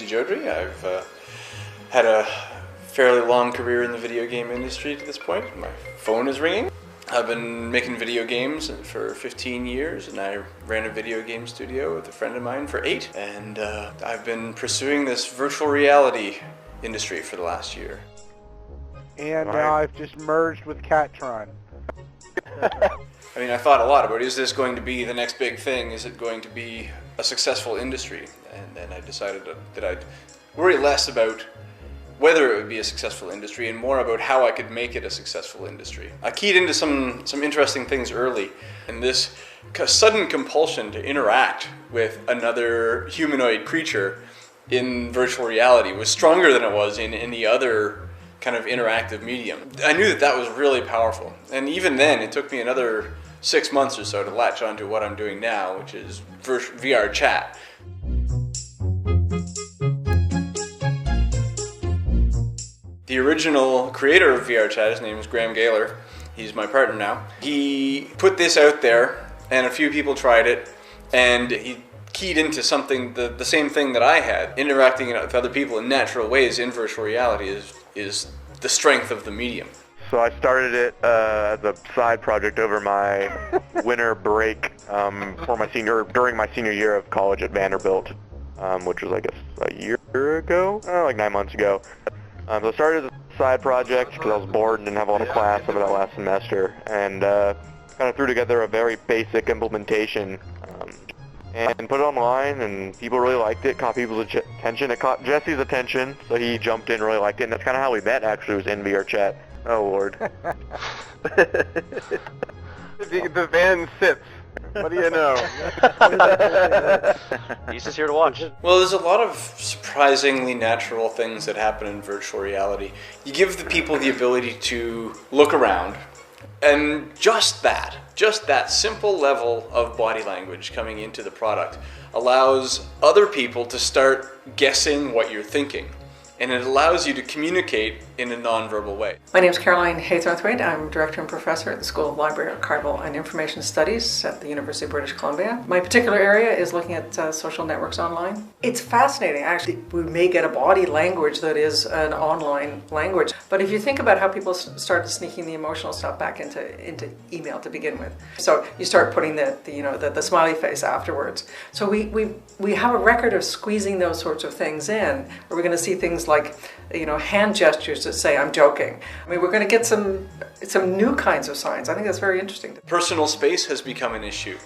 Percy Jodry. I've had a fairly long career in the video game industry to this point. My phone is ringing. I've been making video games for 15 years, and I ran a video game studio with a friend of mine for 8. And I've been pursuing this virtual reality industry for the last year. And now I've just merged with Catron. I mean, I thought a lot about, is this going to be the next big thing? Is it going to be a successful industry? And then I decided that I'd worry less about whether it would be a successful industry and more about how I could make it a successful industry. I keyed into some interesting things early, and this sudden compulsion to interact with another humanoid creature in virtual reality was stronger than it was in any other kind of interactive medium. I knew that that was really powerful, and even then it took me another 6 months or so to latch onto what I'm doing now, which is VR chat. The original creator of VR chat, his name is Graham Gaylor. He's my partner now. He put this out there, and a few people tried it, and he keyed into something, the same thing that I had. Interacting with other people in natural ways in virtual reality is the strength of the medium. So I started it as a side project over my winter break during my senior year of college at Vanderbilt, which was, I guess, a year ago, like 9 months ago. So I started as a side project because I was bored and didn't have a lot of class over that last semester, and kind of threw together a very basic implementation and put it online, and people really liked it, caught people's attention. It caught Jesse's attention, so he jumped in, really liked it, and that's kind of how we met, actually, was in VR chat. Oh, Lord. The van sits. What do you know? He's just here to watch. Well, there's a lot of surprisingly natural things that happen in virtual reality. You give the people the ability to look around, and just that simple level of body language coming into the product allows other people to start guessing what you're thinking. And it allows you to communicate in a non-verbal way. My name is Caroline Haythornthwaite. I'm Director and Professor at the School of Library, Archival and Information Studies at the University of British Columbia. My particular area is looking at social networks online. It's fascinating, actually. We may get a body language that is an online language, but if you think about how people started sneaking the emotional stuff back into email to begin with, so you start putting the smiley face afterwards. So we have a record of squeezing those sorts of things in. We're going to see things like hand gestures that say, I'm joking. I mean, we're going to get some new kinds of signs. I think that's very interesting. Personal space has become an issue.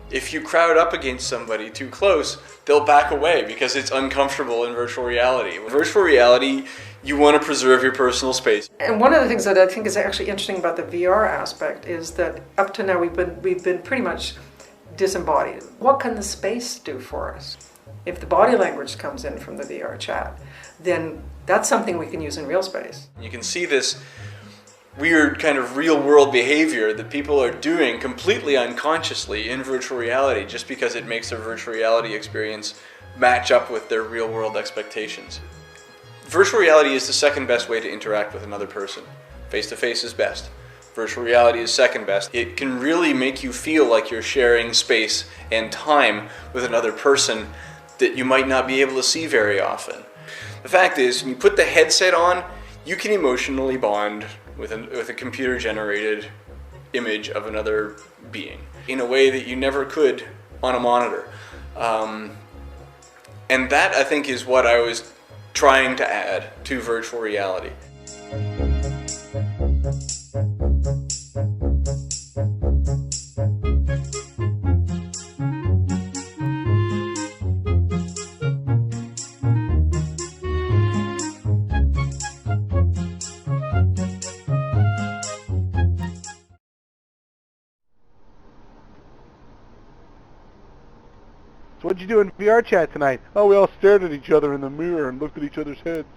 If you crowd up against somebody too close, they'll back away because it's uncomfortable in virtual reality. In virtual reality, you want to preserve your personal space. And one of the things that I think is actually interesting about the VR aspect is that up to now we've been pretty much disembodied. What can the space do for us? If the body language comes in from the VR chat, then that's something we can use in real space. You can see this weird kind of real-world behavior that people are doing completely unconsciously in virtual reality just because it makes their virtual reality experience match up with their real-world expectations. Virtual reality is the second best way to interact with another person. Face-to-face is best. Virtual reality is second best. It can really make you feel like you're sharing space and time with another person that you might not be able to see very often. The fact is, when you put the headset on, you can emotionally bond with a computer-generated image of another being in a way that you never could on a monitor. And that, I think, is what I was trying to add to virtual reality. So what'd you do in VR chat tonight? Oh, we all stared at each other in the mirror and looked at each other's heads.